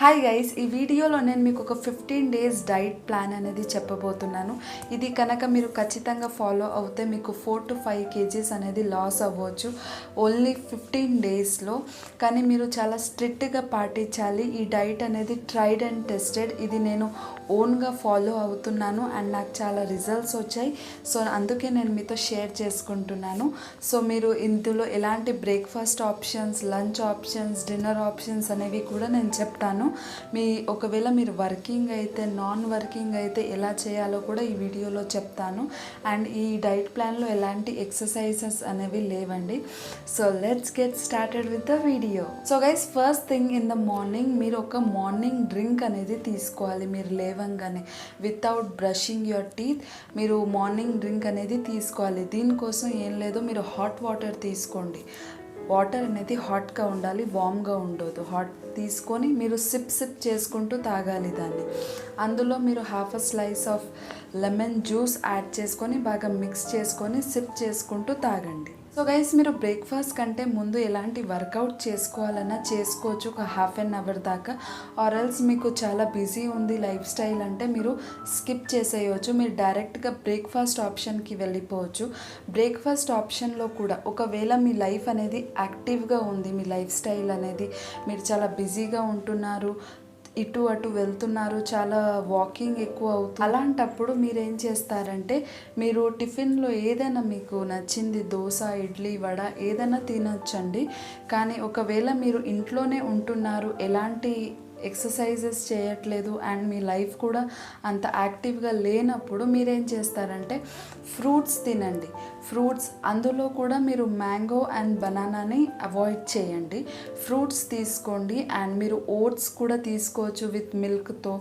Hi guys, ఈ వీడియోలో నేను మీకు ఒక 15 డేస్ డైట్ ప్లాన్ అనేది చెప్పబోతున్నాను. ఇది కనుక మీరు ఖచ్చితంగా ఫాలో అవుతే మీకు 4 to 5 kgs అనేది లాస్ అవ్వచ్చు ఓన్లీ 15 డేస్లో. కానీ మీరు చాలా స్ట్రిక్ట్గా పాటించాలి. ఈ డైట్ అనేది ట్రైడ్ అండ్ టెస్టెడ్. ఇది నేను ఓన్గా ఫాలో అవుతున్నాను అండ్ నాకు చాలా రిజల్ట్స్ వచ్చాయి. సో అందుకే నేను మీతో షేర్ చేసుకుంటున్నాను. సో మీరు ఇందులో ఎలాంటి breakfast options, lunch options, dinner options అనేవి కూడా నేను చెప్తాను. ఒకవేళ మీరు వర్కింగ్ అయితే, నాన్ వర్కింగ్ అయితే ఎలా చేయాలో కూడా ఈ వీడియోలో చెప్తాను. అండ్ ఈ డైట్ ప్లాన్లో ఎలాంటి ఎక్సర్సైజెస్ అనేవి లేవండి. So let's get started with the video. So guys, first thing in the morning మీరు ఒక మార్నింగ్ డ్రింక్ అనేది తీసుకోవాలి. మీరు లేవంగానే వితౌట్ బ్రషింగ్ యువర్ టీత్ మీరు మార్నింగ్ డ్రింక్ అనేది తీసుకోవాలి. దీనికోసం ఏం లేదు, మీరు హాట్ వాటర్ తీసుకోండి. వాటర్ అనేది హాట్గా ఉండాలి, వామ్గా ఉండదు. హాట్ తీసుకొని మీరు సిప్ చేసుకుంటూ తాగాలి దాన్ని. అందులో మీరు half a slice of lemon juice add చేసుకొని బాగా మిక్స్ చేసుకొని సిప్ చేసుకుంటూ తాగండి. సో గైస్, మీరు బ్రేక్ఫాస్ట్ కంటే ముందు ఎలాంటి వర్కౌట్ చేసుకోవాలన్నా చేసుకోవచ్చు ఒక హాఫ్ అన్ అవర్ దాకా. ఆర్ ఎల్స్ మీకు చాలా బిజీ ఉంది లైఫ్ స్టైల్ అంటే మీరు స్కిప్ చేసేయవచ్చు. మీరు డైరెక్ట్గా బ్రేక్ఫాస్ట్ ఆప్షన్కి వెళ్ళిపోవచ్చు. బ్రేక్ఫాస్ట్ ఆప్షన్లో కూడా ఒకవేళ మీ లైఫ్ అనేది యాక్టివ్గా ఉంది, మీ లైఫ్ స్టైల్ అనేది మీరు చాలా బిజీగా ఉంటున్నారు, ఇటు అటు వెళ్తున్నారు, చాలా వాకింగ్ ఎక్కువ అవుతుంది, అలాంటప్పుడు మీరు ఏం చేస్తారంటే మీరు టిఫిన్లో ఏదైనా మీకు నచ్చింది, దోశ, ఇడ్లీ, వడ ఏదైనా తినొచ్చండి. కానీ ఒకవేళ మీరు ఇంట్లోనే ఉంటున్నారు, ఎలాంటి ఎక్సర్సైజెస్ చేయట్లేదు అండ్ మీ లైఫ్ కూడా అంత యాక్టివ్గా లేనప్పుడు మీరేం చేస్తారంటే ఫ్రూట్స్ తినండి. ఫ్రూట్స్ అందులో కూడా మీరు మ్యాంగో అండ్ బనానాని అవాయిడ్ చేయండి. ఫ్రూట్స్ తీసుకోండి అండ్ మీరు ఓట్స్ కూడా తీసుకోవచ్చు విత్ మిల్క్తో.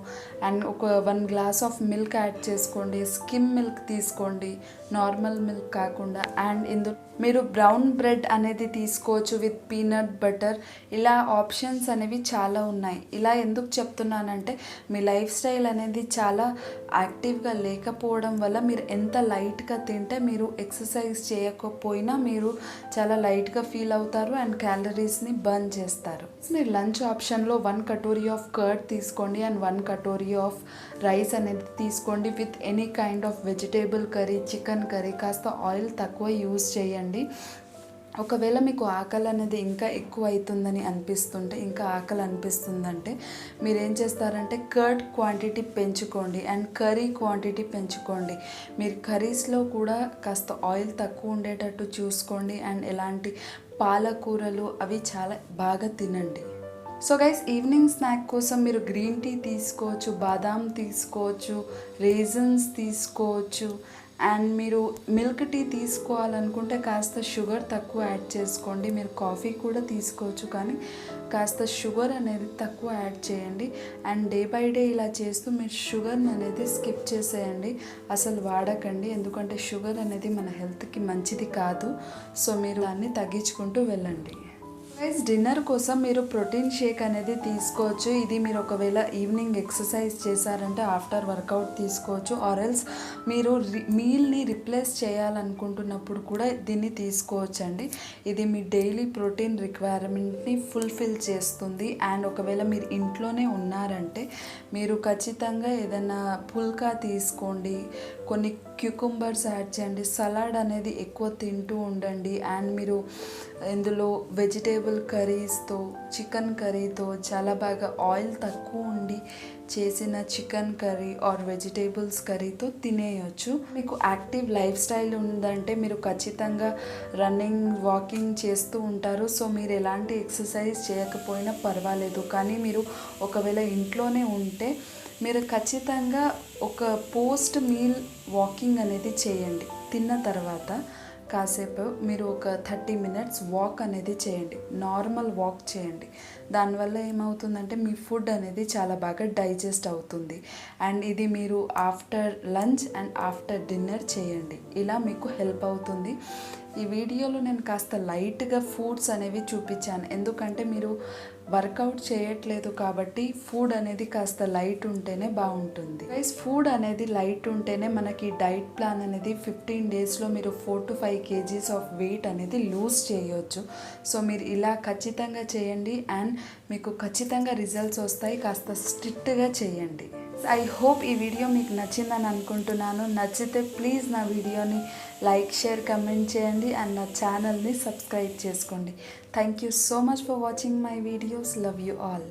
అండ్ ఒక 1 గ్లాస్ ఆఫ్ మిల్క్ యాడ్ చేసుకోండి. స్కిమ్ మిల్క్ తీసుకోండి, నార్మల్ మిల్క్ కాకుండా. అండ్ ఇందులో మీరు బ్రౌన్ బ్రెడ్ అనేది తీసుకోవచ్చు విత్ పీనట్ బటర్. ఇలా ఆప్షన్స్ అనేవి చాలా ఉన్నాయి. ఇలా ఎందుకు చెప్తున్నానంటే మీ లైఫ్ స్టైల్ అనేది చాలా యాక్టివ్గా లేకపోవడం వల్ల మీరు ఎంత లైట్గా తింటే మీరు ఎక్సర్సైజ్ చేయకపోయినా మీరు చాలా లైట్గా ఫీల్ అవుతారు అండ్ క్యాలరీస్ని బర్న్ చేస్తారు. మీరు లంచ్ ఆప్షన్లో 1 కటోరీ ఆఫ్ కర్డ్ తీసుకోండి అండ్ 1 కటోరీ ఆఫ్ రైస్ అనేది తీసుకోండి with any kind of vegetable curry, chicken curry. కాస్త ఆయిల్ తక్కువ యూజ్ చేయండి. ఒకవేళ మీకు ఆకలి అనేది ఇంకా ఎక్కువ అవుతుందని అనిపిస్తుంటే, ఇంకా ఆకలి అనిపిస్తుందంటే మీరేం చేస్తారంటే కర్డ్ క్వాంటిటీ పెంచుకోండి అండ్ కర్రీ క్వాంటిటీ పెంచుకోండి. మీరు కర్రీస్లో కూడా కాస్త ఆయిల్ తక్కువ ఉండేటట్టు చూసుకోండి అండ్ ఎలాంటి పాలకూరలు అవి చాలా బాగా తినండి. సో గైస్, ఈవినింగ్ స్నాక్ కోసం మీరు గ్రీన్ టీ తీసుకోవచ్చు, బాదాం తీసుకోవచ్చు, రేజన్స్ తీసుకోవచ్చు. అండ్ మీరు మిల్క్ టీ తీసుకోవాలనుకుంటే కాస్త షుగర్ తక్కువ యాడ్ చేసుకోండి. మీరు కాఫీ కూడా తీసుకోవచ్చు కానీ కాస్త షుగర్ అనేది తక్కువ యాడ్ చేయండి. అండ్ డే బై డే ఇలా చేస్తూ మీరు షుగర్ని అనేది స్కిప్ చేసేయండి, అసలు వాడకండి. ఎందుకంటే షుగర్ అనేది మన హెల్త్కి మంచిది కాదు. సో మీరు దాన్ని తగ్గించుకుంటూ వెళ్ళండి. గైస్, డిన్నర్ కోసం మీరు ప్రోటీన్ షేక్ అనేది తీసుకోవచ్చు. ఇది మీరు ఒకవేళ ఈవినింగ్ ఎక్సర్సైజ్ చేశారంటే ఆఫ్టర్ వర్కౌట్ తీసుకోవచ్చు. ఆర్ ఎల్స్ మీరు మీల్ని రిప్లేస్ చేయాలనుకుంటున్నప్పుడు కూడా దీన్ని తీసుకోవచ్చండి. ఇది మీ డైలీ ప్రోటీన్ రిక్వైర్మెంట్ని ఫుల్ఫిల్ చేస్తుంది. అండ్ ఒకవేళ మీరు ఇంట్లోనే ఉన్నారంటే మీరు ఖచ్చితంగా ఏదైనా పుల్కా తీసుకోండి, కొన్ని క్యూకుంబర్స్ యాడ్ చేయండి, సలాడ్ అనేది ఎక్కువ తింటూ ఉండండి. అండ్ మీరు ఇందులో వెజిటేబుల్ కర్రీస్తో, చికెన్ కర్రీతో చాలా బాగా ఆయిల్ తక్కువ ఉండి చేసిన చికెన్ కర్రీ ఆర్ వెజిటేబుల్స్ కర్రీతో తినేయచ్చు. మీకు యాక్టివ్ లైఫ్ స్టైల్ ఉందంటే మీరు ఖచ్చితంగా రన్నింగ్, వాకింగ్ చేస్తూ ఉంటారు. సో మీరు ఎలాంటి ఎక్సర్సైజ్ చేయకపోయినా పర్వాలేదు. కానీ మీరు ఒకవేళ ఇంట్లోనే ఉంటే మీరు ఖచ్చితంగా ఒక పోస్ట్ మీల్ వాకింగ్ అనేది చేయండి. తిన్న తర్వాత కాసేపు మీరు ఒక 30 minutes వాక్ అనేది చేయండి, నార్మల్ వాక్ చేయండి. దానివల్ల ఏమవుతుందంటే మీ ఫుడ్ అనేది చాలా బాగా డైజెస్ట్ అవుతుంది. అండ్ ఇది మీరు after lunch and after dinner చేయండి. ఇలా మీకు హెల్ప్ అవుతుంది. ఈ వీడియోలో నేను కాస్త లైట్గా ఫుడ్స్ అనేవి చూపించాను, ఎందుకంటే మీరు వర్కౌట్ చేయట్లేదు కాబట్టి ఫుడ్ అనేది కాస్త లైట్ ఉంటేనే బాగుంటుంది. గైస్, ఫుడ్ అనేది లైట్ ఉంటేనే మనకి డైట్ ప్లాన్ అనేది 15 డేస్లో మీరు 4 to 5 kgs ఆఫ్ వెయిట్ అనేది లూజ్ చేయొచ్చు. సో మీరు ఇలా ఖచ్చితంగా చేయండి అండ్ మీకు ఖచ్చితంగా రిజల్ట్స్ వస్తాయి. కాస్త స్ట్రిక్ట్గా చేయండి. ఐ హోప్ ఈ వీడియో మీకు నచ్చిందని అనుకుంటున్నాను. నచ్చితే ప్లీజ్ నా వీడియోని లైక్, షేర్, కమెంట్ చేయండి అండ్ నా ఛానల్ని సబ్స్క్రైబ్ చేసుకోండి. Thank you so much for watching my videos. Love you all.